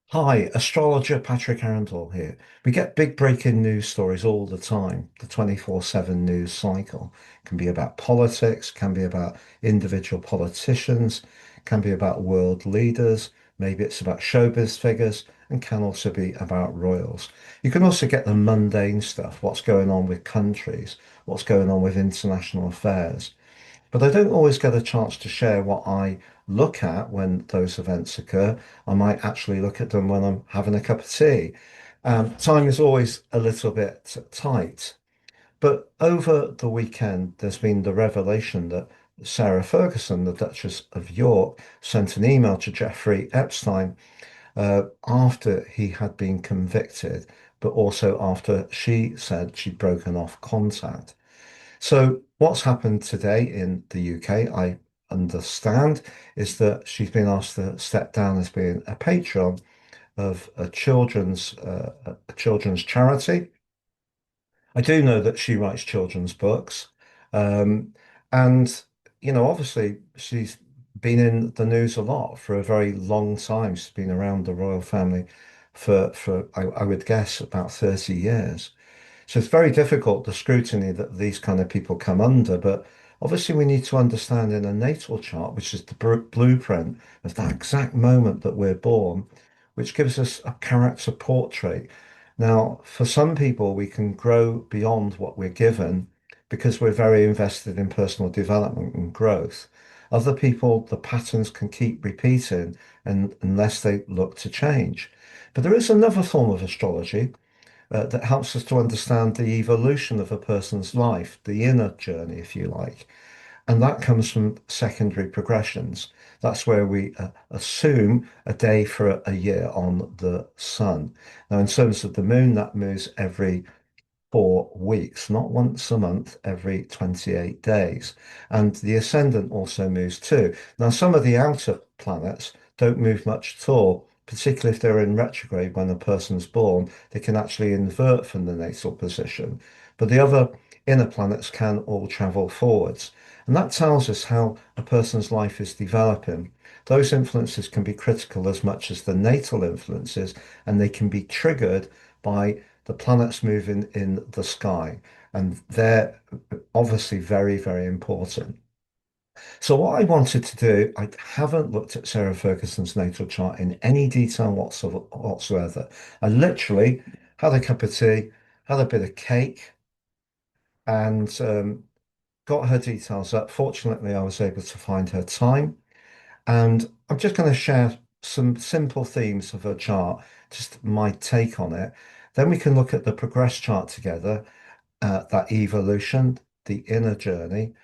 Hi, astrologer Patrick Arundel here. We get big breaking news stories all the time. The 24/7 news cycle can be about politics, can be about individual politicians, can be about world leaders, maybe it's about showbiz figures, and can also be about royals. You can also get the mundane stuff, what's going on with countries, what's going on with international affairs. But I don't always get a chance to share what I look at when those events occur. I might actually look at them when I'm having a cup of tea. Time is always a little bit tight. But over the weekend, there's been the revelation that Sarah Ferguson, the Duchess of York, sent an email to Jeffrey Epstein after he had been convicted, but also after she said she'd broken off contact. So what's happened today in the UK, I understand, is that she's been asked to step down as being a patron of a children's charity. I do know that she writes children's books, um, and obviously she's been in the news a lot for a very long time. She's been around the royal family for I would guess about 30 years. So it's very difficult, the scrutiny that these kind of people come under. But obviously, we need to understand in a natal chart, which is the blueprint of that exact moment that we're born, which gives us a character portrait. Now, for some people, we can grow beyond what we're given because we're very invested in personal development and growth. Other people, the patterns can keep repeating and unless they look to change. But there is another form of astrology that helps us to understand the evolution of a person's life, the inner journey, if you like. And that comes from secondary progressions. That's where we assume a day for a year on the sun. Now, in terms of the moon, that moves every 4 weeks, not once a month, every 28 days. And the ascendant also moves too. Now, some of the outer planets don't move much at all, particularly if they're in retrograde when a person's born, they can actually invert from the natal position. But the other inner planets can all travel forwards. And that tells us how a person's life is developing. Those influences can be critical as much as the natal influences, and they can be triggered by the planets moving in the sky, and they're obviously very, very important. So what I wanted to do, I haven't looked at Sarah Ferguson's natal chart in any detail whatsoever. I literally had a cup of tea, had a bit of cake, and got her details up. Fortunately, I was able to find her time, and I'm just going to share some simple themes of her chart, just my take on it. Then we can look at the progress chart together, that evolution, the inner journey,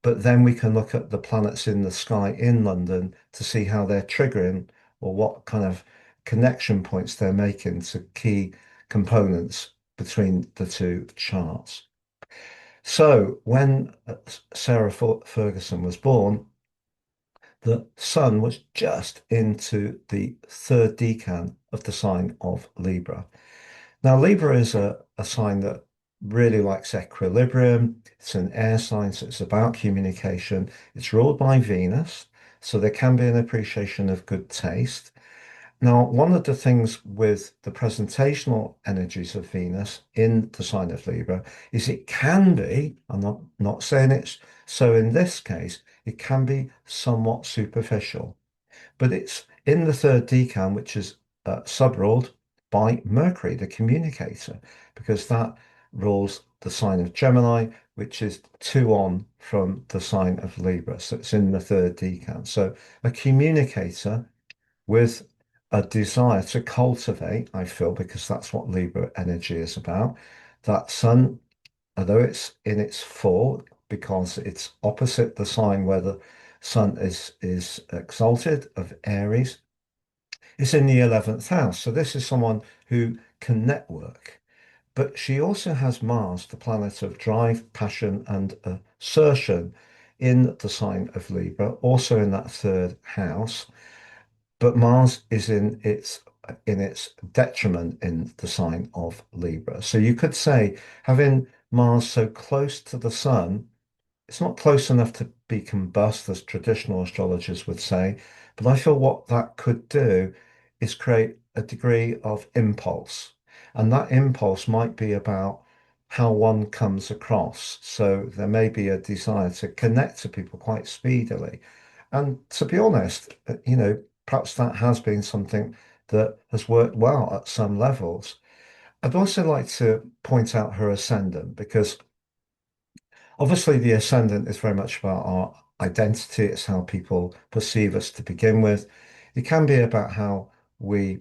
but then we can look at the planets in the sky in London to see how they're triggering or what kind of connection points they're making to key components between the two charts. So when Sarah Ferguson was born, the sun was just into the third decan of the sign of Libra. Now, Libra is a sign that really likes equilibrium. It's an air sign, so it's about communication. It's ruled by Venus, so there can be an appreciation of good taste. Now, one of the things with the presentational energies of Venus in the sign of Libra is it can be, I'm not saying it's so in this case, it can be somewhat superficial. But it's in the third decan, which is sub-ruled by Mercury, the communicator, because that rules the sign of Gemini, which is two on from the sign of Libra. So it's in the third decan. So a communicator with a desire to cultivate, I feel, because that's what Libra energy is about. That sun, although it's in its full, because it's opposite the sign where the sun is exalted of Aries, it's in the 11th house. So this is someone who can network. But she also has Mars, the planet of drive, passion, and assertion, in the sign of Libra, also in that third house. But Mars is in its detriment in the sign of Libra. So you could say having Mars so close to the Sun, it's not close enough to be combust, as traditional astrologers would say, but I feel what that could do is create a degree of impulse. And that impulse might be about how one comes across. So there may be a desire to connect to people quite speedily. And to be honest, perhaps that has been something that has worked well at some levels. I'd also like to point out her ascendant because obviously the ascendant is very much about our identity. It's how people perceive us to begin with. It can be about how we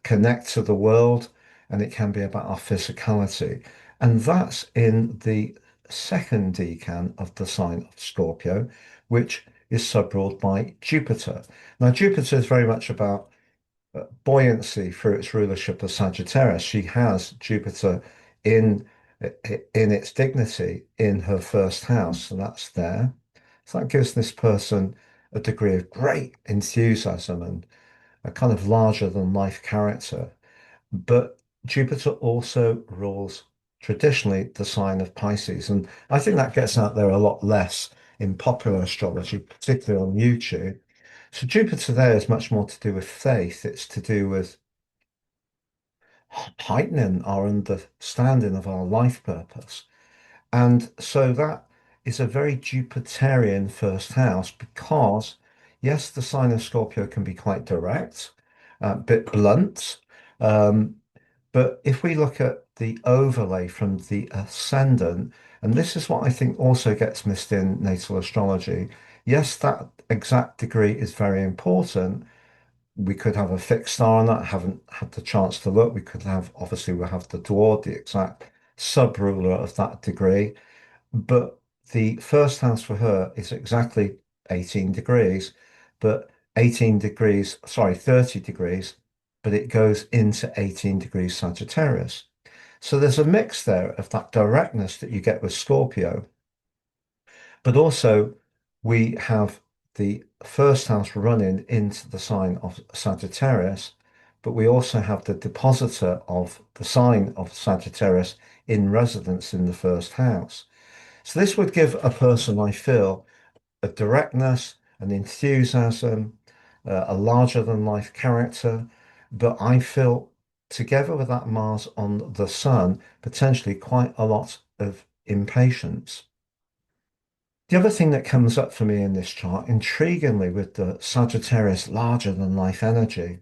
connect to the world, and it can be about our physicality. And that's in the second decan of the sign of Scorpio, which is subruled by Jupiter. Now, Jupiter is very much about buoyancy through its rulership of Sagittarius. She has Jupiter in in its dignity in her first house, so that's there. So that gives this person a degree of great enthusiasm and a kind of larger than life character. But Jupiter also rules traditionally the sign of Pisces, and I think that gets out there a lot less in popular astrology, particularly on YouTube. So Jupiter there is much more to do with faith. It's to do with heightening our understanding of our life purpose. And so that is a very Jupiterian first house because, yes, the sign of Scorpio can be quite direct, a bit blunt. Um, but if we look at the overlay from the ascendant, and this is what I think also gets missed in natal astrology, yes, that exact degree is very important. We could have a fixed star on that. I haven't had the chance to look. We could have, obviously, we'll have the dwarf, the exact sub-ruler of that degree. But the first house for her is exactly 18 degrees, but 18 degrees, sorry, 30 degrees, but it goes into 18 degrees Sagittarius. So there's a mix there of that directness that you get with Scorpio, but also we have the first house running into the sign of Sagittarius, but we also have the depositor of the sign of Sagittarius in residence in the first house. So this would give a person, I feel, a directness, an enthusiasm, a larger than life character. But I feel together with that Mars on the Sun, potentially quite a lot of impatience. The other thing that comes up for me in this chart, intriguingly, with the Sagittarius larger than life energy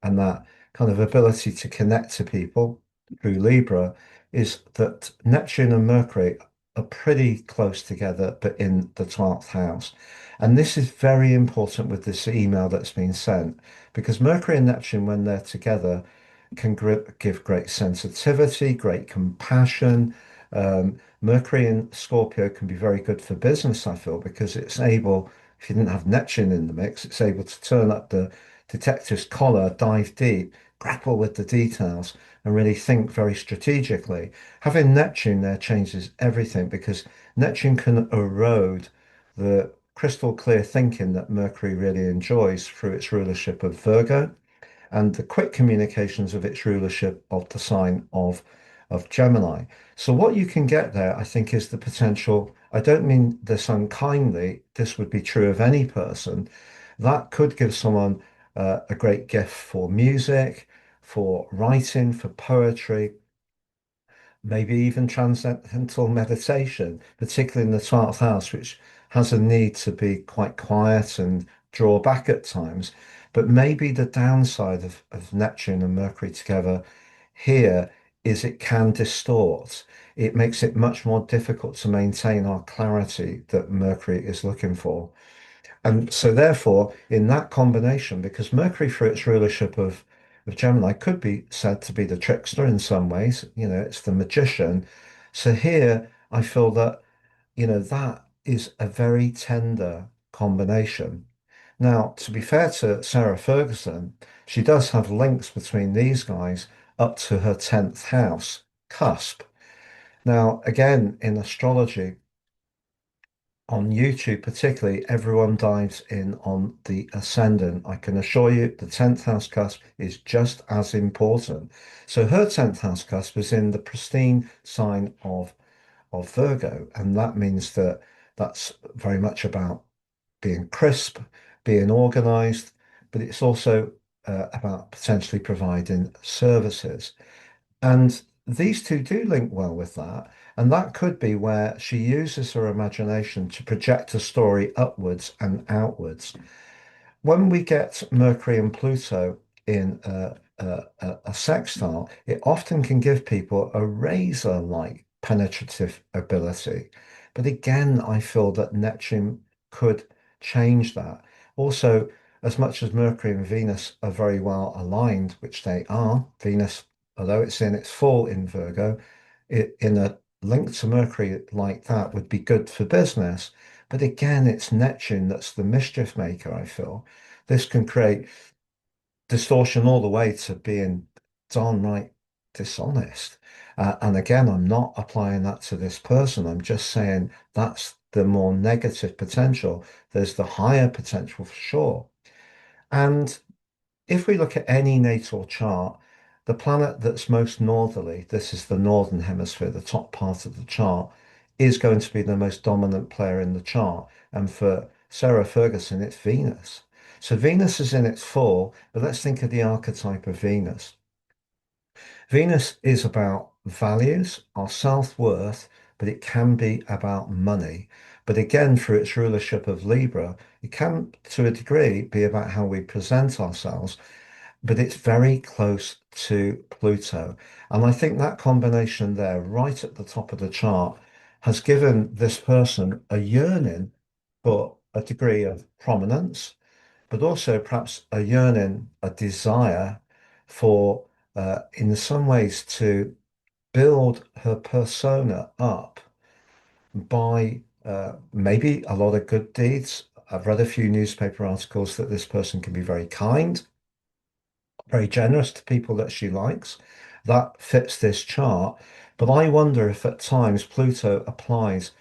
and that kind of ability to connect to people through Libra, is that Neptune and Mercury are pretty close together, but in the 12th house. And this is very important with this email that's been sent because Mercury and Neptune, when they're together, can give great sensitivity, great compassion. Mercury in Scorpio can be very good for business, I feel, because it's able, if you didn't have Neptune in the mix, it's able to turn up the detective's collar, dive deep, grapple with the details, and really think very strategically. Having Neptune there changes everything because Neptune can erode the crystal clear thinking that Mercury really enjoys through its rulership of Virgo and the quick communications of its rulership of the sign of Gemini. So what you can get there, I think, is the potential. I don't mean this unkindly. This would be true of any person. That could give someone a great gift for music, for writing, for poetry, maybe even transcendental meditation, particularly in the 12th house, which has a need to be quite quiet and draw back at times. But maybe the downside of Neptune and Mercury together here is it can distort. It makes it much more difficult to maintain our clarity that Mercury is looking for. And so, therefore, in that combination, because Mercury, for its rulership of Gemini, could be said to be the trickster in some ways, it's the magician. So, here I feel that, that is a very tender combination. Now, to be fair to Sarah Ferguson, she does have links between these guys up to her 10th house cusp. Now, again, in astrology, on YouTube particularly, everyone dives in on the ascendant. I can assure you the 10th house cusp is just as important. So her 10th house cusp is in the pristine sign of Virgo, and that means that that's very much about being crisp, being organized, but it's also about potentially providing services. And these two do link well with that. And that could be where she uses her imagination to project a story upwards and outwards. When we get Mercury and Pluto in a sextile, it often can give people a razor-like penetrative ability. But again, I feel that Neptune could change that. Also, as much as Mercury and Venus are very well aligned, which they are, Venus, although it's in its full in Virgo, in a link to Mercury like that would be good for business. But again, it's Neptune that's the mischief maker, I feel. This can create distortion all the way to being downright dishonest. And again, I'm not applying that to this person. I'm just saying that's the more negative potential. There's the higher potential for sure. And if we look at any natal chart, the planet that's most northerly, this is the northern hemisphere, the top part of the chart, is going to be the most dominant player in the chart. And for Sarah Ferguson, it's Venus. So Venus is in its full, but let's think of the archetype of Venus. Venus is about values, our self-worth, but it can be about money. But again, through its rulership of Libra, it can, to a degree, be about how we present ourselves, but it's very close to Pluto. And I think that combination there, right at the top of the chart, has given this person a yearning for a degree of prominence, but also perhaps a yearning, a desire for, in some ways, to build her persona up by maybe a lot of good deeds. I've read a few newspaper articles that this person can be very kind, very generous to people that she likes. That fits this chart. But I wonder if at times Pluto applies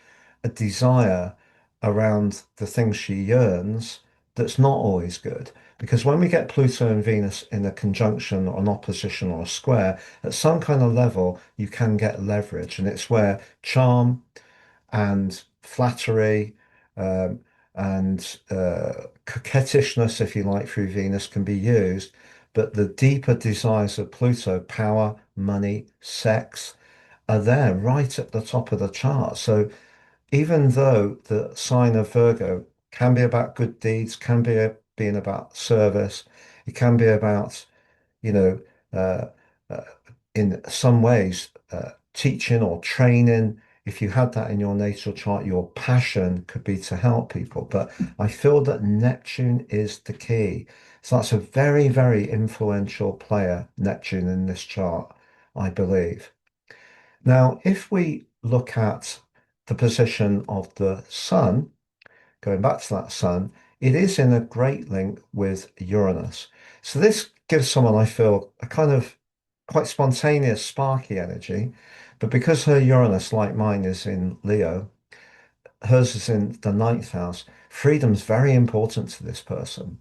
a desire around the things she yearns that's not always good. Because when we get Pluto and Venus in a conjunction or an opposition or a square, at some kind of level, you can get leverage. And it's where charm and flattery um, and coquettishness, if you like, through Venus can be used. But the deeper desires of Pluto, power, money, sex, are there right at the top of the chart. So even though the sign of Virgo can be about good deeds, can be being about service, it can be about, you know, uh, uh, in some ways, teaching or training. If you had that in your natal chart, your passion could be to help people. But I feel that Neptune is the key. So that's a very, very influential player, Neptune, in this chart, I believe. Now, if we look at the position of the sun, going back to that sun, it is in a great link with Uranus. So this gives someone, I feel, a kind of quite spontaneous, sparky energy. But because her Uranus, like mine, is in Leo, hers is in the ninth house, freedom's very important to this person.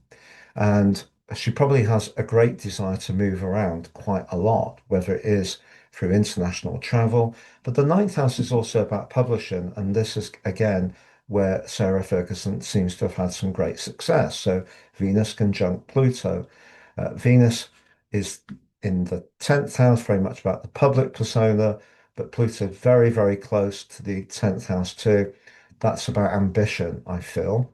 And she probably has a great desire to move around quite a lot, whether it is through international travel. But the ninth house is also about publishing. And this is, again, where Sarah Ferguson seems to have had some great success. So Venus conjunct Pluto. Venus is in the 10th house, very much about the public persona, but Pluto very, very close to the 10th house too. That's about ambition, I feel.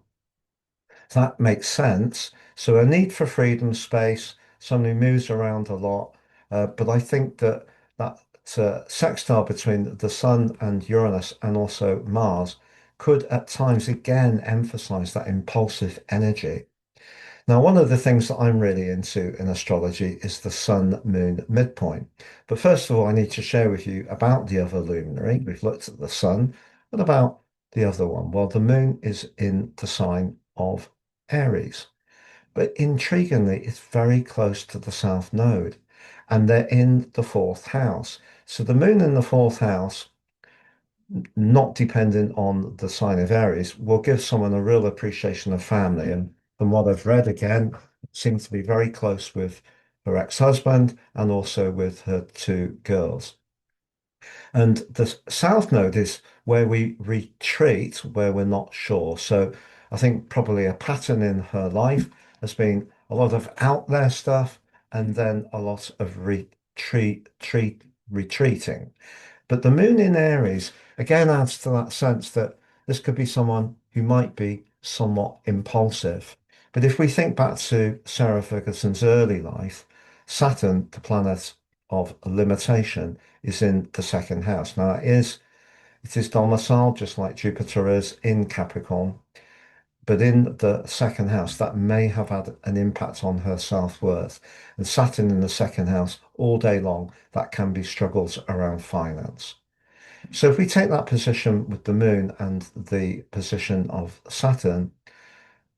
That makes sense. So a need for freedom, space, someone who moves around a lot. But I think that that sextile between the Sun and Uranus and also Mars could at times again emphasize that impulsive energy. Now, one of the things that I'm really into in astrology is the Sun Moon midpoint. But first of all, I need to share with you about the other luminary. We've looked at the Sun. What about the other one? Well, the Moon is in the sign of Aries. But intriguingly, it's very close to the South Node, and they're in the fourth house. So the Moon in the fourth house, not dependent on the sign of Aries, will give someone a real appreciation of family. And from what I've read again, seems to be very close with her ex-husband and also with her two girls. And the South Node is where we retreat, where we're not sure. So I think probably a pattern in her life has been a lot of out there stuff, and then a lot of retreating. But the moon in Aries again adds to that sense that this could be someone who might be somewhat impulsive. But if we think back to Sarah Ferguson's early life, Saturn, the planet of limitation, is in the second house. Now it is domiciled just like Jupiter is in Capricorn, but in the second house, that may have had an impact on her self-worth. And Saturn in the second house all day long, that can be struggles around finance. So if we take that position with the moon and the position of Saturn,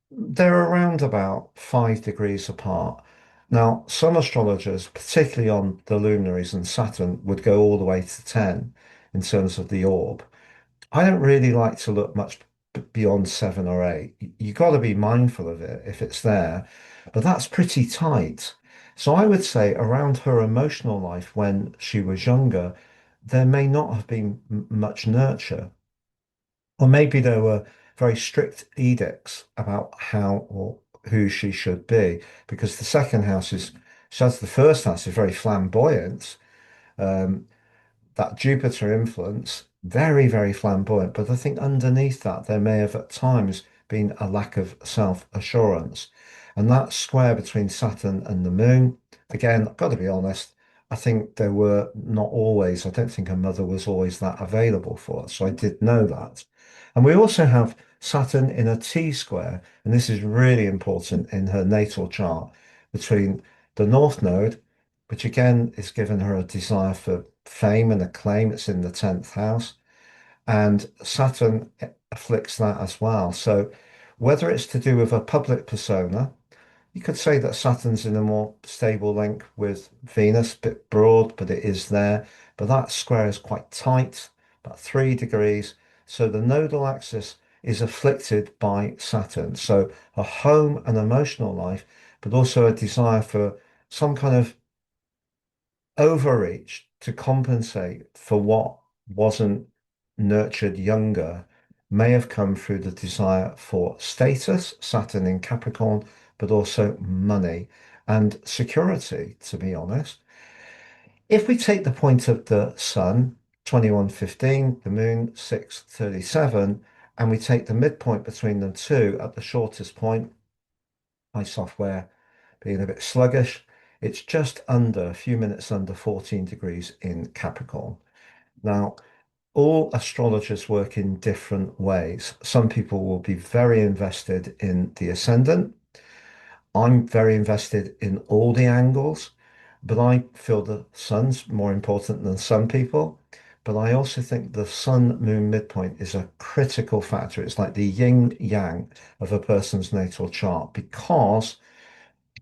they're around about 5 degrees apart. Now, some astrologers, particularly on the luminaries and Saturn, would go all the way to 10 in terms of the orb. I don't really like to look much beyond 7 or 8. You got to be mindful of it if it's there, but that's pretty tight. So I would say around her emotional life when she was younger, there may not have been much nurture, or maybe there were very strict edicts about how or who she should be, because the second house is, so as the first house is very flamboyant. Um, that Jupiter influence, very, very flamboyant. But I think underneath that, there may have at times been a lack of self-assurance. And that square between Saturn and the moon, again, I've got to be honest, I think there were not always, I don't think her mother was always that available for us. So I did know that. And we also have Saturn in a T square, and this is really important in her natal chart between the North Node, which again is given her a desire for fame and acclaim. It's in the 10th house, and Saturn afflicts that as well. So, whether it's to do with a public persona, you could say that Saturn's in a more stable link with Venus, a bit broad, but it is there. But that square is quite tight, about 3 degrees. So, the nodal axis is afflicted by Saturn. So, a home and emotional life, but also a desire for some kind of overreach to compensate for what wasn't nurtured younger may have come through the desire for status, Saturn in Capricorn, but also money and security, to be honest. If we take the point of the sun, 21:15, the moon, 6:37, and we take the midpoint between them two at the shortest point, my software being a bit sluggish, it's just under, a few minutes under 14 degrees in Capricorn. Now, all astrologers work in different ways. Some people will be very invested in the ascendant. I'm very invested in all the angles, but I feel the sun's more important than some people. But I also think the sun moon midpoint is a critical factor. It's like the yin yang of a person's natal chart because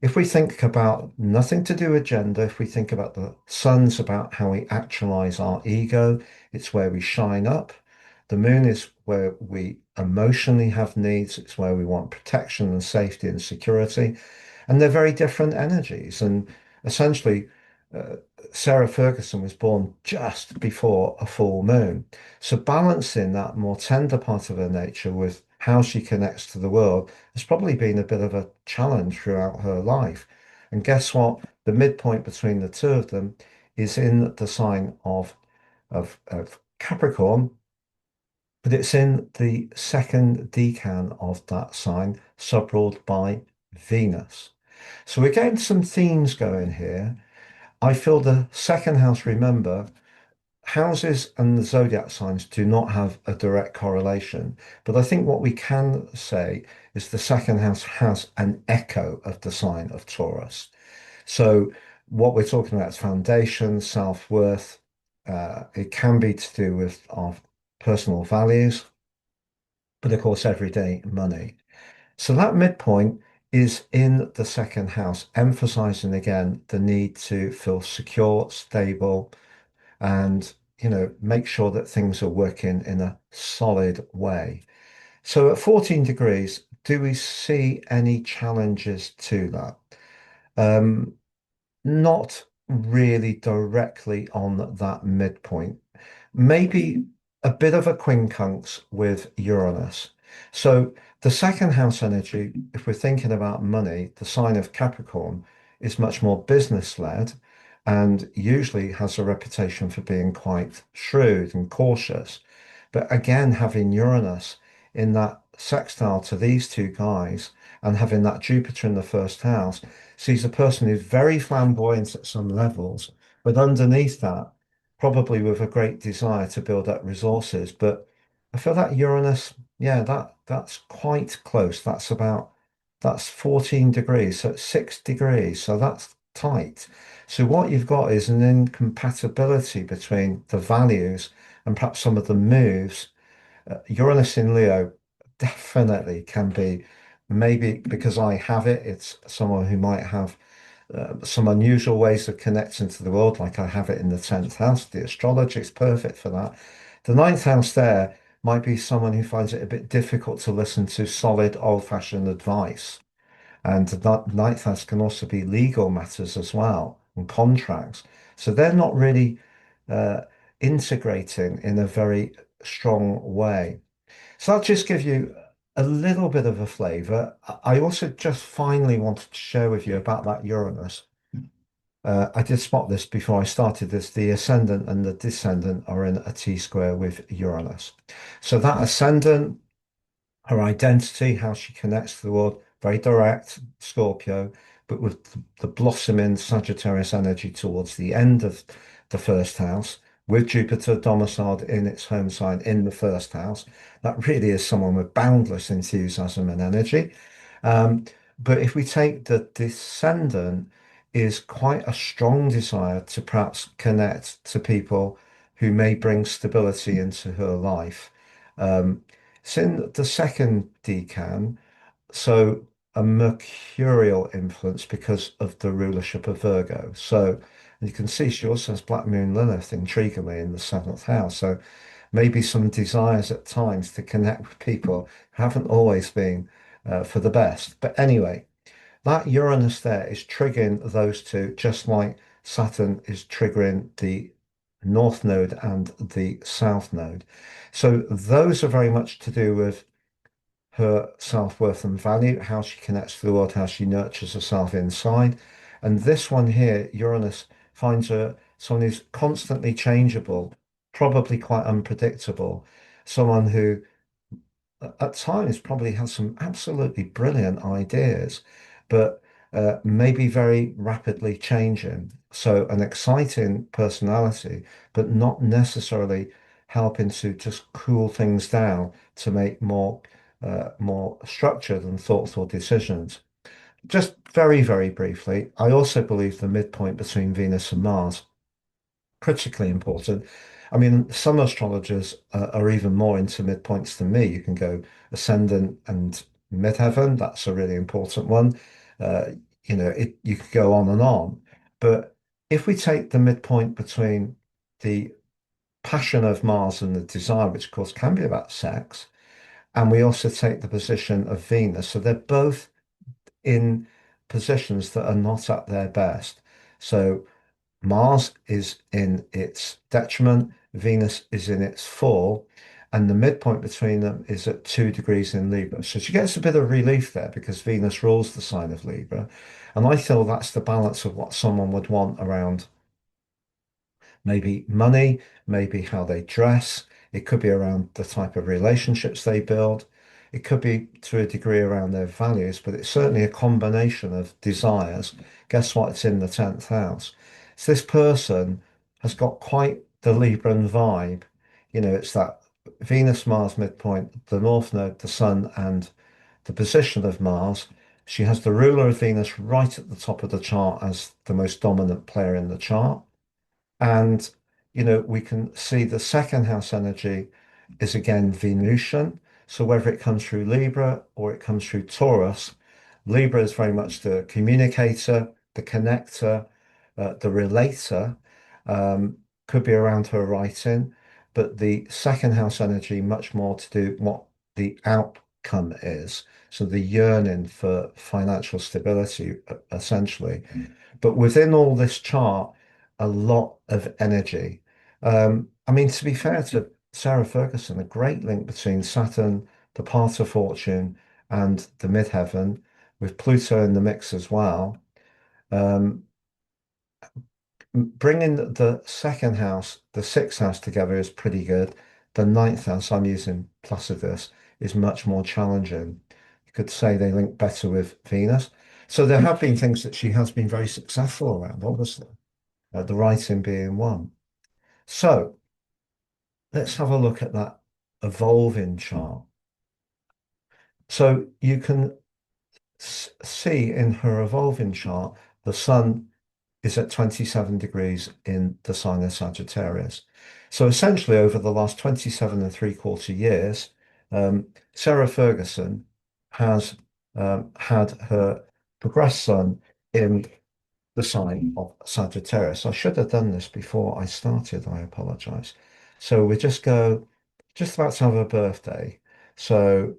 if we think about nothing to do with gender, if we think about the sun's about how we actualize our ego, it's where we shine up. The moon is where we emotionally have needs. It's where we want protection and safety and security. And they're very different energies. And essentially, uh, Sarah Ferguson was born just before a full moon. So balancing that more tender part of her nature with how she connects to the world has probably been a bit of a challenge throughout her life. And guess what? The midpoint between the two of them is in the sign of Capricorn, but it's in the second decan of that sign, subruled by Venus. So we're getting some themes going here. I feel the second house, remember, houses and the zodiac signs do not have a direct correlation. But I think what we can say is the second house has an echo of the sign of Taurus. So what we're talking about is foundation, self-worth. It can be to do with our personal values, but of course, everyday money. So that midpoint is in the second house, emphasizing again the need to feel secure, stable, and make sure that things are working in a solid way. So at 14 degrees, do we see any challenges to that? Um, Not really directly on that midpoint. Maybe a bit of a quincunx with Uranus. So the second house energy, if we're thinking about money, the sign of Capricorn is much more business led and usually has a reputation for being quite shrewd and cautious. But again, having Uranus in that sextile to these two guys and having that Jupiter in the first house sees a person who's very flamboyant at some levels, but underneath that, probably with a great desire to build up resources. But I feel that Uranus, yeah, that's quite close. That's 14 degrees, so it's 6 degrees, so that's tight. So what you've got is an incompatibility between the values and perhaps some of the moves. Uranus in Leo definitely can be, maybe because I have it, it's someone who might have some unusual ways of connecting to the world, like I have it in the 10th house. The astrology is perfect for that. The ninth house there might be someone who finds it a bit difficult to listen to solid, old-fashioned advice. And that ninth house can also be legal matters as well and contracts. So they're not really uh, integrating in a very strong way. So I'll just give you a little bit of a flavor. I also just finally wanted to share with you about that Uranus. I did spot this before I started this. The ascendant and the descendant are in a T square with Uranus. So that ascendant, her identity, how she connects to the world, very direct, Scorpio, but with the blossoming Sagittarius energy towards the end of the first house, with Jupiter domiciled in its home sign in the first house. That really is someone with boundless enthusiasm and energy. Um, but if we take the descendant, is quite a strong desire to perhaps connect to people who may bring stability into her life. Um, it's in the second decan, so a mercurial influence because of the rulership of Virgo. So you can see she also has Black Moon Lilith intriguingly in the seventh house. So maybe some desires at times to connect with people haven't always been for the best. But anyway, that Uranus there is triggering those two, just like Saturn is triggering the North Node and the South Node. So those are very much to do with her self-worth and value, how she connects to the world, how she nurtures herself inside. And this one here, Uranus, finds her someone who's constantly changeable, probably quite unpredictable, someone who at times probably has some absolutely brilliant ideas, but maybe very rapidly changing. So an exciting personality, but not necessarily helping to just cool things down to make more structured and thoughtful decisions. Just very, very briefly, I also believe the midpoint between Venus and Mars critically important. I mean, some astrologers are even more into midpoints than me. You can go ascendant and midheaven. That's a really important one. Uh, you could go on and on. But if we take the midpoint between the passion of Mars and the desire, which of course can be about sex, and we also take the position of Venus, so they're both in positions that are not at their best. So Mars is in its detriment, Venus is in its fall, and the midpoint between them is at 2 degrees in Libra. So she gets a bit of relief there because Venus rules the sign of Libra. And I feel that's the balance of what someone would want around maybe money, maybe how they dress. It could be around the type of relationships they build. It could be to a degree around their values, but it's certainly a combination of desires. Guess what? It's in the 10th house. So this person has got quite the Libran vibe. It's that Venus Mars midpoint, the North Node, the Sun, and the position of Mars. She has the ruler of Venus right at the top of the chart as the most dominant player in the chart. And, we can see the second house energy is again Venusian. So whether it comes through Libra or it comes through Taurus, Libra is very much the communicator, the connector, the relator, could be around her writing, but the second house energy much more to do what the outcome is. So the yearning for financial stability, essentially. But within all this chart, a lot of energy. I mean, to be fair to Sarah Ferguson, a great link between Saturn, the path of fortune, and the midheaven, with Pluto in the mix as well. Um, Bringing the second house, the sixth house together is pretty good. The ninth house, I'm using Placidus, is much more challenging. You could say they link better with Venus. So there have been things that she has been very successful around, obviously, the writing being one. So let's have a look at that evolving chart. So you can see in her evolving chart, the sun is at 27 degrees in the sign of Sagittarius. So essentially, over the last 27 and three-quarter years, Sarah Ferguson has had her progressed sun in the sign of Sagittarius. I should have done this before I started. I apologize. So we just about to have a birthday. So,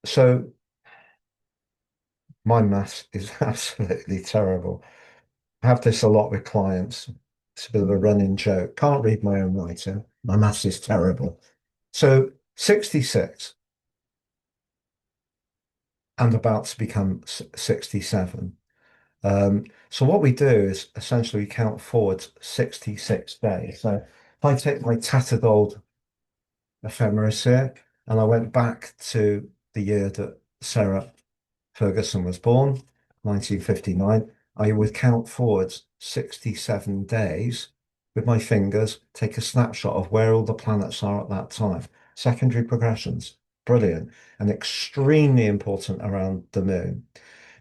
so my maths is absolutely terrible. I have this a lot with clients. It's a bit of a running joke. Can't read my own writing. My maths is terrible. So 66 and about to become 67. So what we do is essentially count forward 66 days. So if I take my tattered old ephemeris here and I went back to the year that Sarah Ferguson was born, 1959, I would count forwards 67 days with my fingers, take a snapshot of where all the planets are at that time. Secondary progressions, brilliant, and extremely important around the moon.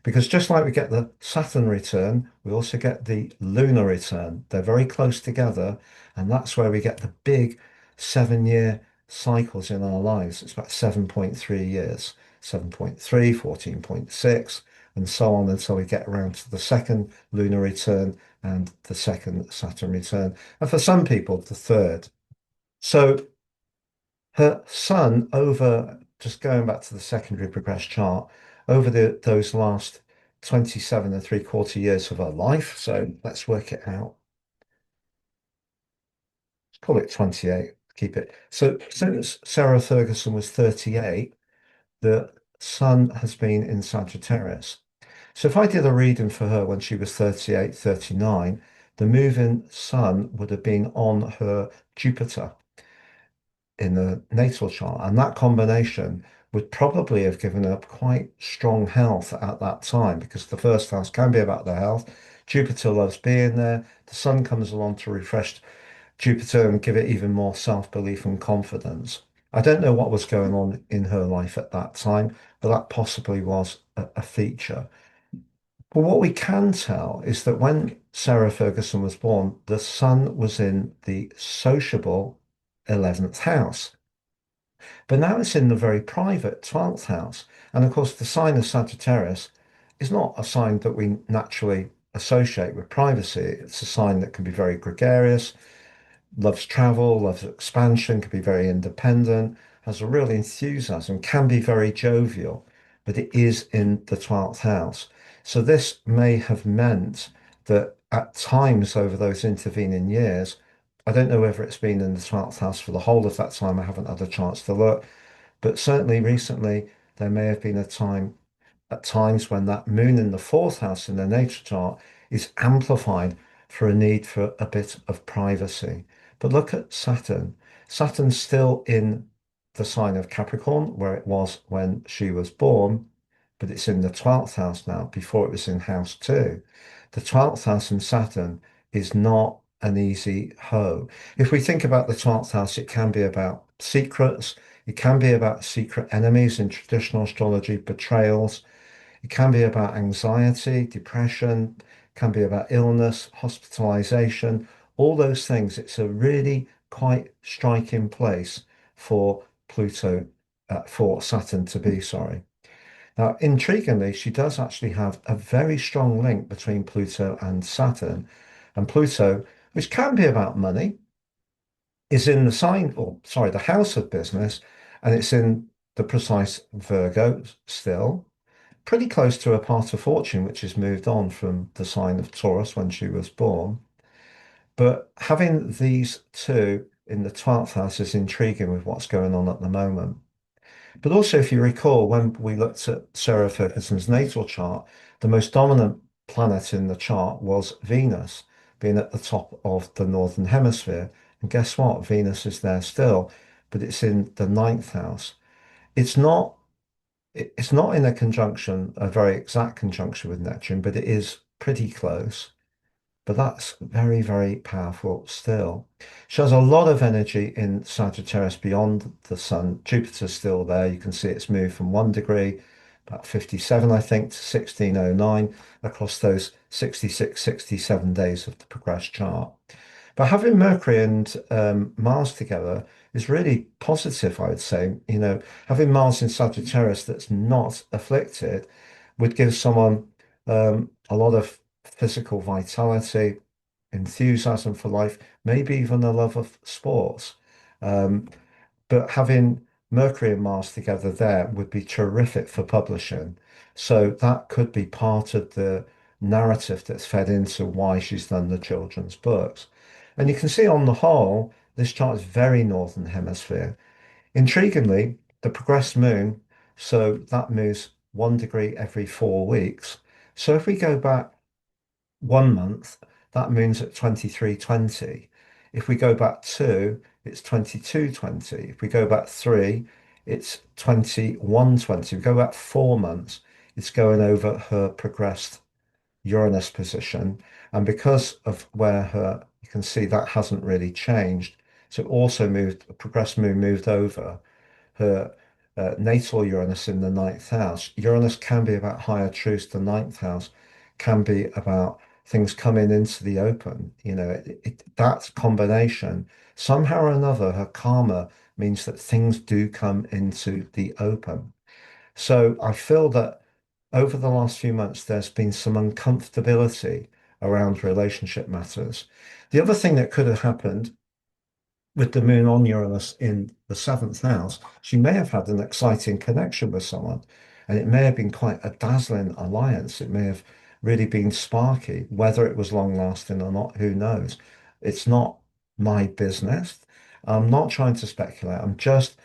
Because just like we get the Saturn return, we also get the lunar return. They're very close together, and that's where we get the big 7 year cycles in our lives. It's about 7.3 years, 7.3, 14.6, and so on until we get around to the second lunar return and the second Saturn return. And for some people, the third. So her son over, just going back to the secondary progress chart, over those last 27 and three-quarter years of her life. So let's work it out. Let's call it 28, keep it. So since Sarah Ferguson was 38, the sun has been in Sagittarius. So if I did a reading for her when she was 38, 39, the moving sun would have been on her Jupiter in the natal chart. And that combination would probably have given her quite strong health at that time because the first house can be about the health. Jupiter loves being there. The sun comes along to refresh Jupiter and give it even more self-belief and confidence. I don't know what was going on in her life at that time, but that possibly was a feature. But what we can tell is that when Sarah Ferguson was born, the sun was in the sociable 11th house. But now it's in the very private 12th house. And of course, the sign of Sagittarius is not a sign that we naturally associate with privacy. It's a sign that can be very gregarious, loves travel, loves expansion, can be very independent, has a real enthusiasm, can be very jovial, but it is in the 12th house. So this may have meant that at times over those intervening years, I don't know whether it's been in the 12th house for the whole of that time. I haven't had a chance to look, but certainly recently there may have been a time at times when that moon in the fourth house in the natal chart is amplified for a need for a bit of privacy. But look at Saturn. Saturn's still in the sign of Capricorn, where it was when she was born, but it's in the 12th house now. Before it was in house two. The 12th house in Saturn is not an easy hoe. If we think about the 12th house, it can be about secrets, it can be about secret enemies in traditional astrology, betrayals. It can be about anxiety, depression, can be about illness, hospitalization, all those things. It's a really quite striking place for Pluto, for Saturn to be, sorry. Now, intriguingly, she does actually have a very strong link between Pluto and Saturn. And Pluto, which can be about money, is in the sign, or sorry, the house of business, and it's in the precise Virgo still. pretty close to a part of fortune, which has moved on from the sign of Taurus when she was born. But having these two in the 12th house is intriguing with what's going on at the moment. But also, if you recall, when we looked at Sarah Ferguson's natal chart, the most dominant planet in the chart was Venus, being at the top of the northern hemisphere. And guess what? Venus is there still, but it's in the ninth house. It's not it's not in a conjunction, a very exact conjunction with Neptune, but it is pretty close. But that's very, very powerful still. She has a lot of energy in Sagittarius beyond the sun. Jupiter's still there. You can see it's moved from 1 degree, about 57, I think, to 1609 across those 66, 67 days of the progressed chart. But having Mercury and Mars together is really positive, I would say. Having Mars in Sagittarius that's not afflicted would give someone a lot of physical vitality, enthusiasm for life, maybe even a love of sports. Um, but having Mercury and Mars together there would be terrific for publishing. So that could be part of the narrative that's fed into why she's done the children's books. And you can see on the whole, this chart is very northern hemisphere. Intriguingly, the progressed moon, so that moves 1 degree every 4 weeks. So if we go back 1 month, that moon's at 2320. If we go back two, it's 2220. If we go back three, it's 2120. If we go back 4 months, it's going over her progressed Uranus position. And because of where you can see that hasn't really changed. So it also moved, a progressed moon moved over her natal Uranus in the ninth house. Uranus can be about higher truths. The ninth house can be about things coming into the open. That combination, somehow or another, her karma means that things do come into the open. So I feel that over the last few months, there's been some uncomfortability around relationship matters. The other thing that could have happened with the moon on Uranus in the seventh house, she may have had an exciting connection with someone, and it may have been quite a dazzling alliance. It may have really been sparky. Whether it was long lasting or not, who knows? It's not my business. I'm not trying to speculate. I'm just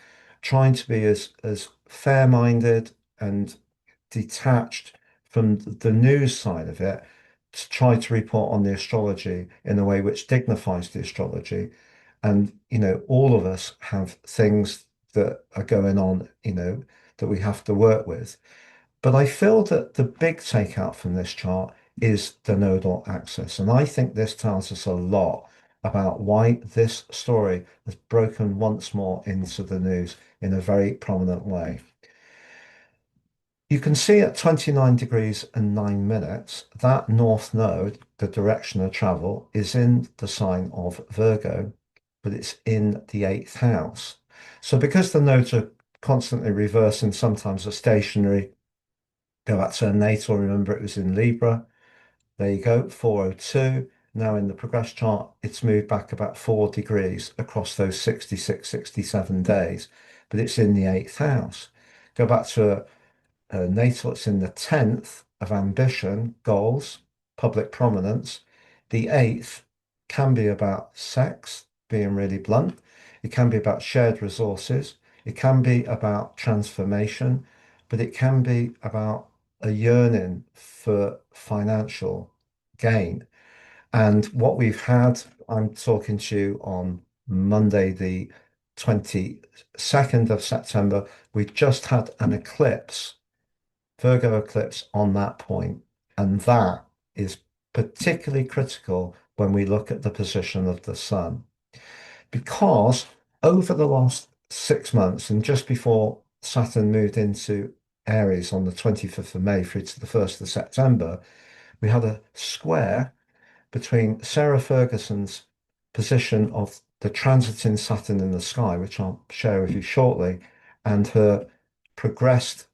trying to be as fair-minded and detached from the news side of it to try to report on the astrology in a way which dignifies the astrology. And, all of us have things that are going on, that we have to work with. But I feel that the big takeout from this chart is the nodal axis. And I think this tells us a lot about why this story has broken once more into the news in a very prominent way. You can see at 29 degrees and 9 minutes, that north node, the direction of travel, is in the sign of Virgo, but it's in the eighth house. So because the nodes are constantly reversing, sometimes are stationary, go back to natal, remember it was in Libra. There you go, 402. Now in the progress chart, it's moved back about 4 degrees across those 66, 67 days, but it's in the eighth house. Go back to natal, it's in the 10th of ambition, goals, public prominence. The eighth can be about sex, being really blunt. It can be about shared resources. It can be about transformation, but it can be about a yearning for financial gain. And what we've had, I'm talking to you on Monday, the 22nd of September. We've just had an eclipse, Virgo eclipse on that point, and that is particularly critical when we look at the position of the sun. Because over the last 6 months and just before Saturn moved into Aries on the 25th of May through to the 1st of September, we had a square between Sarah Ferguson's position of the transiting Saturn in the sky, which I'll share with you shortly, and her progressed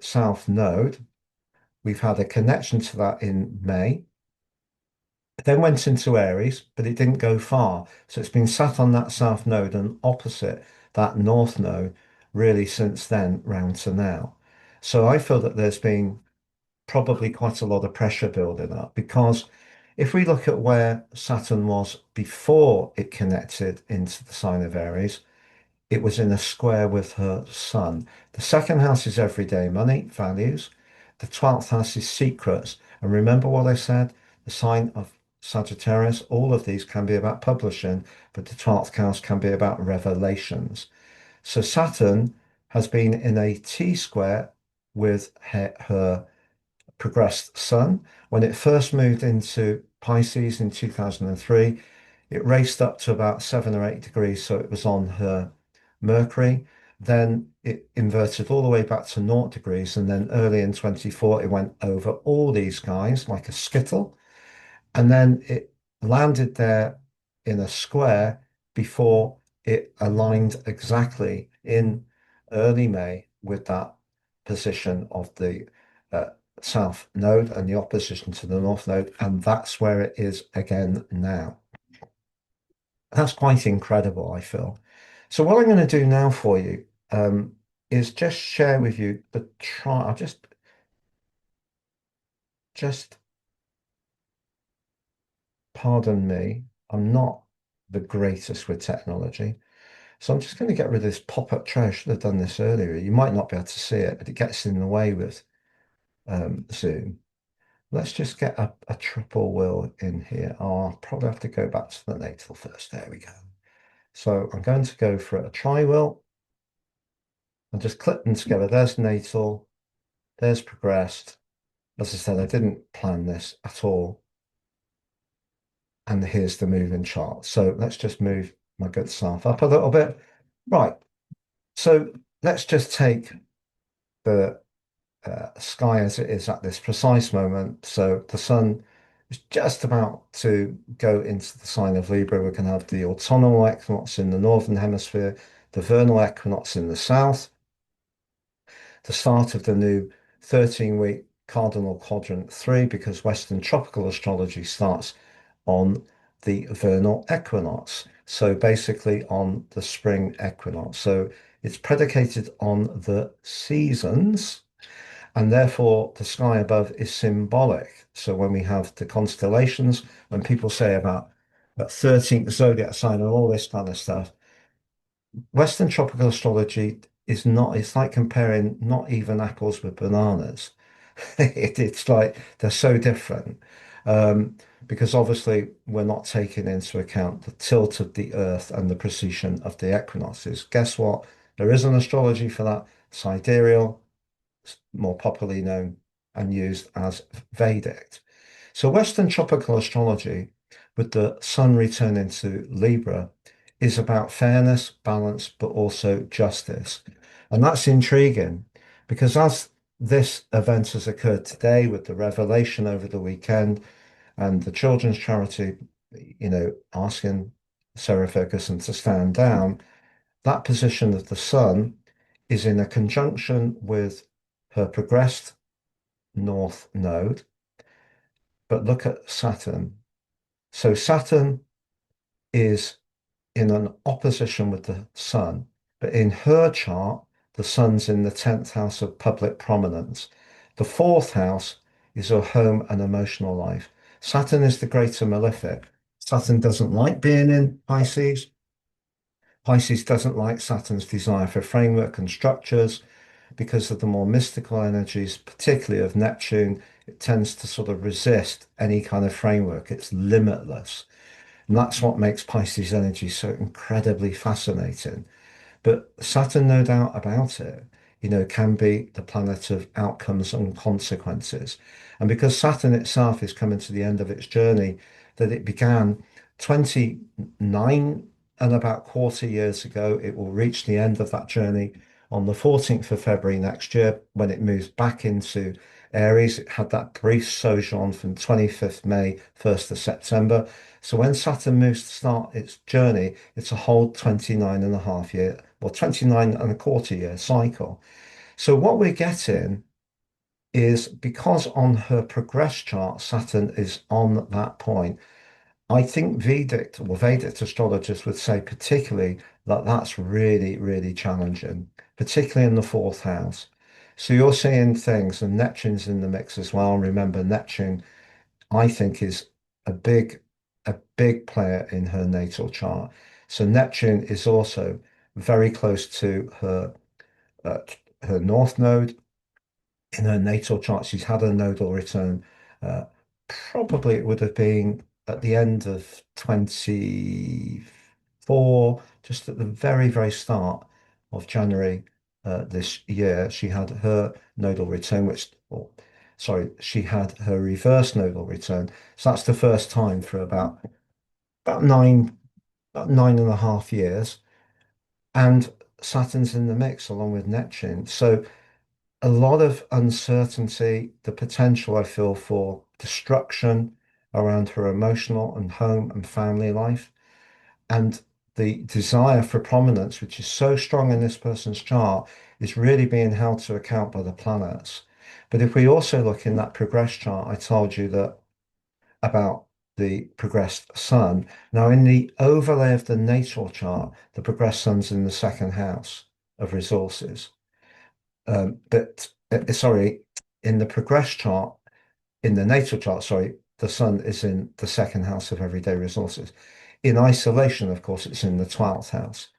south node. We've had a connection to that in May. It then went into Aries, but it didn't go far. So it's been sat on that south node and opposite that north node really since then round to now. So I feel that there's been probably quite a lot of pressure building up because if we look at where Saturn was before it connected into the sign of Aries, it was in a square with her sun. The second house is everyday money, values. The 12th house is secrets. And remember what I said? The sign of Sagittarius, all of these can be about publishing, but the 12th house can be about revelations. So Saturn has been in a T square with her progressed sun. When it first moved into Pisces in 2003, it raced up to about 7 or 8 degrees, so it was on her Mercury. Then it inverted all the way back to 0 degrees, and then early in 24, it went over all these guys like a skittle, and then it landed there in a square before it aligned exactly in early May with that position of the uh, south node and the opposition to the north node, and that's where it is again now. That's quite incredible, I feel. So what I'm going to do now for you is just share with you the try. I'll just pardon me. I'm not the greatest with technology. So I'm just going to get rid of this pop-up tray. I should have done this earlier. You might not be able to see it, but it gets in the way with Zoom. Let's just get a triple wheel in here. Oh, I'll probably have to go back to the natal first. There we go. So I'm going to go for a tri-wheel and just clip them together. There's natal, there's progressed. As I said, I didn't plan this at all. And here's the moving chart. So let's just move my good self up a little bit. Right. So let's just take the sky as it is at this precise moment. So the sun is just about to go into the sign of Libra. We're going to have the autumnal equinox in the northern hemisphere, the vernal equinox in the south, the start of the new 13-week cardinal quadrant 3, because Western tropical astrology starts on the vernal equinox. So basically on the spring equinox. So it's predicated on the seasons, and therefore the sky above is symbolic. So when we have the constellations, when people say about that 13th zodiac sign and all this kind of stuff, Western tropical astrology is not, it's like comparing not even apples with bananas. It's like they're so different. Um, because obviously we're not taking into account the tilt of the earth and the precession of the equinoxes. Guess what? There is an astrology for that, sidereal, more popularly known and used as Vedic. So Western tropical astrology, with the sun returning to Libra, is about fairness, balance, but also justice. And that's intriguing because as this event has occurred today with the revelation over the weekend and the children's charity, asking Sarah Ferguson to stand down, that position of the sun is in a conjunction with her progressed north node. But look at Saturn. So Saturn is in an opposition with the sun, but in her chart, the sun's in the 10th house of public prominence. The fourth house is her home and emotional life. Saturn is the greater malefic. Saturn doesn't like being in Pisces. Pisces doesn't like Saturn's desire for framework and structures because of the more mystical energies, particularly of Neptune. It tends to sort of resist any kind of framework. It's limitless. And that's what makes Pisces energy so incredibly fascinating. But Saturn, no doubt about it, can be the planet of outcomes and consequences. And because Saturn itself is coming to the end of its journey, that it began 29 and about quarter years ago, it will reach the end of that journey on the 14th of February next year when it moves back into Aries. It had that brief sojourn from 25th May, 1st of September. So when Saturn moves to start its journey, it's a whole 29 and a half year, or 29 and a quarter year cycle. So what we're getting is because on her progress chart, Saturn is on that point. I think Vedic astrologers would say particularly that that's really, really challenging, particularly in the fourth house, So you're seeing things, and Neptune's in the mix as well. Remember, Neptune, I think, is a big, a big player in her natal chart. So Neptune is also very close to uh, her North Node in her natal chart. She's had a nodal return. Uh, Probably it would have been at the end of 24, just at the very, very start of January this year. She had her nodal return, or sorry, she had her reverse nodal return. So that's the first time for about about 9.5 years. And Saturn's in the mix along with Neptune. So a lot of uncertainty, the potential I feel for destruction around her emotional and home and family life, and the desire for prominence, which is so strong in this person's chart, is really being held to account by the planets. But if we also look in that progressed chart, I told you that about the progressed sun. Now, in the overlay of the natal chart, the progressed sun's in the second house of resources. But sorry, in the progress chart, in the natal chart, sorry, the sun is in the second house of everyday resources. In isolation, of course, it's in the 12th house.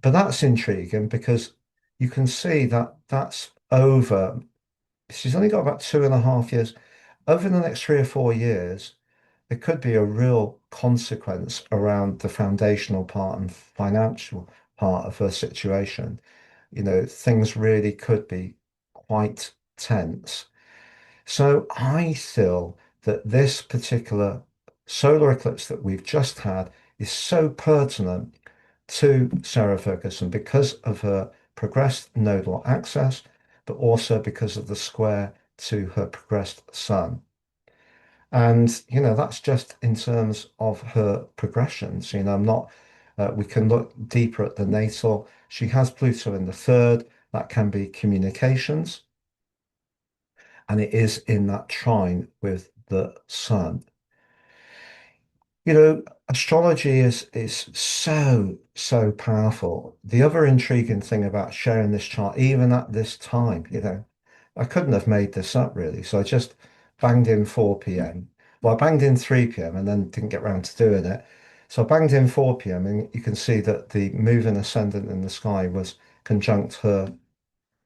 But that's intriguing because you can see that that's over. She's only got about 2.5 years. Over the next 3 or 4 years, there could be a real consequence around the foundational part and financial part of her situation. Things really could be quite tense. So I feel that this particular solar eclipse that we've just had is so pertinent to Sarah Ferguson because of her progressed nodal axis, but also because of the square to her progressed sun. And, that's just in terms of her progressions. We can look deeper at the natal. She has Pluto in the third. That can be communications. And it is in that trine with the sun. Astrology is so, so powerful. The other intriguing thing about sharing this chart, even at this time, I couldn't have made this up really. So I just banged in 4 p.m. Well, I banged in 3 p.m. and then didn't get around to doing it. So I banged in 4 p.m. and you can see that the moving ascendant in the sky was conjunct her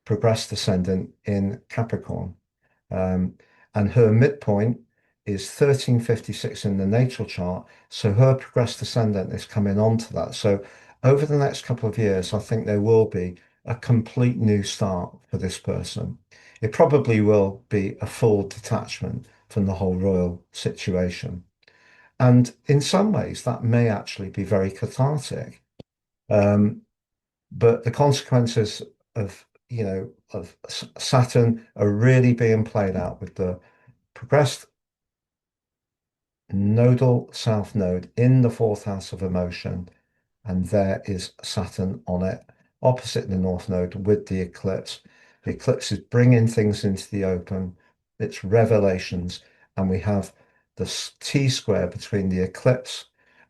progressed ascendant in Capricorn. Um, and her midpoint is 1356 in the natal chart. So her progressed ascendant is coming onto that. So over the next couple of years, I think there will be a complete new start for this person. It probably will be a full detachment from the whole royal situation. And in some ways, that may actually be very cathartic. Um, but the consequences of Saturn are really being played out with the progressed nodal south node in the fourth house of emotion, and there is Saturn on it, opposite the north node with the eclipse. The eclipse is bringing things into the open, it's revelations, and we have the T square between the eclipse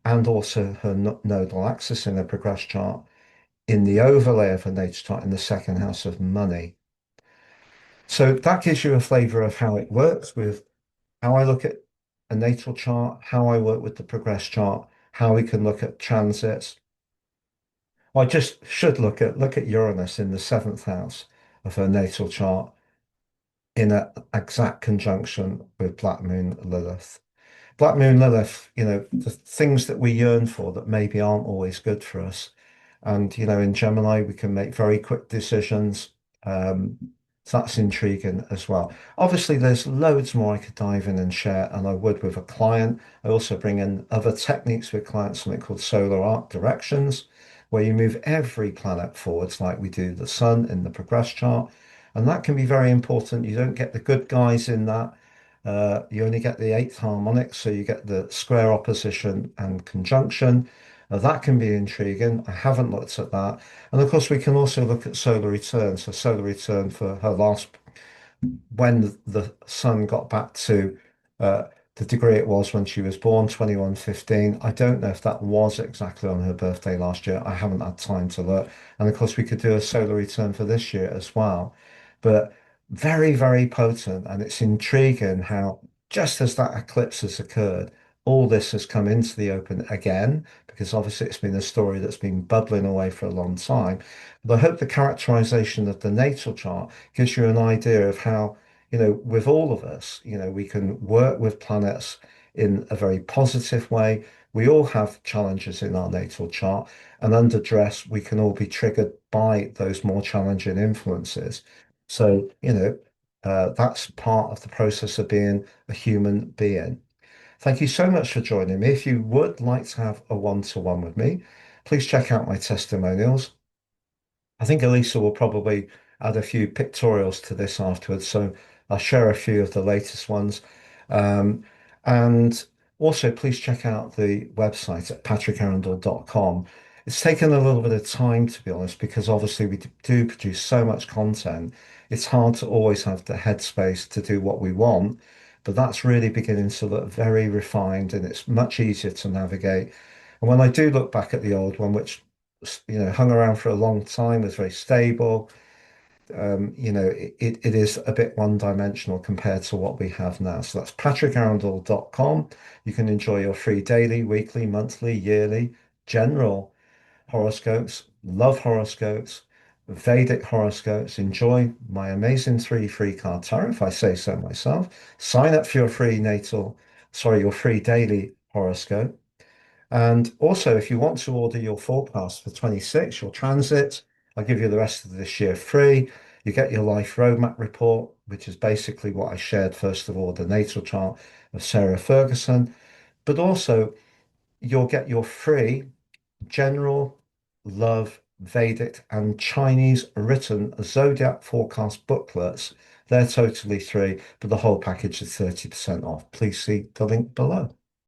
and also her nodal axis in a progress chart in the overlay of her natal chart in the second house of money. So that gives you a flavor of how it works with how I look at a natal chart, how I work with the progress chart, how we can look at transits. I just should look at Uranus in the seventh house of her natal chart in an exact conjunction with Black Moon Lilith. Black Moon Lilith, the things that we yearn for that maybe aren't always good for us. And, in Gemini, we can make very quick decisions. Um, so that's intriguing as well. Obviously, there's loads more I could dive in and share, and I would with a client. I also bring in other techniques with clients, something called solar arc directions, where you move every planet forwards, like we do the sun in the progress chart. And that can be very important. You don't get the good guys in that. You only get the eighth harmonic, so you get the square opposition and conjunction. That can be intriguing. I haven't looked at that. And of course, we can also look at solar return. So solar return for her last, when the sun got back to uh, the degree it was when she was born, 2115. I don't know if that was exactly on her birthday last year. I haven't had time to look. And of course, we could do a solar return for this year as well. but very, very potent. And it's intriguing how just as that eclipse has occurred, all this has come into the open again, because obviously it's been a story that's been bubbling away for a long time. But I hope the characterization of the natal chart gives you an idea of how, with all of us, we can work with planets in a very positive way. We all have challenges in our natal chart, and under dress, we can all be triggered by those more challenging influences. So, that's part of the process of being a human being. Thank you so much for joining me. If you would like to have a one-to-one with me, please check out my testimonials. I think Elisa will probably add a few pictorials to this afterwards, so I'll share a few of the latest ones. Um, and also, please check out the website at patrickarundel.com. It's taken a little bit of time, to be honest, because obviously we do produce so much content. It's hard to always have the headspace to do what we want, but that's really beginning to look very refined and it's much easier to navigate. And when I do look back at the old one, which hung around for a long time, was very stable. It is a bit one-dimensional compared to what we have now. So that's patrickarundel.com. You can enjoy your free daily, weekly, monthly, yearly, general horoscopes, love horoscopes, Vedic horoscopes. Enjoy my amazing three free card tarot, if I say so myself. Sign up for your free daily horoscope. And also, if you want to order your forecast for 26, your transit, I'll give you the rest of this year free. You get your life roadmap report, which is basically what I shared first of all, the natal chart of Sarah Ferguson. But also, you'll get your free general, love, Vedic, and Chinese written zodiac forecast booklets. They're totally free, but the whole package is 30% off. Please see the link below.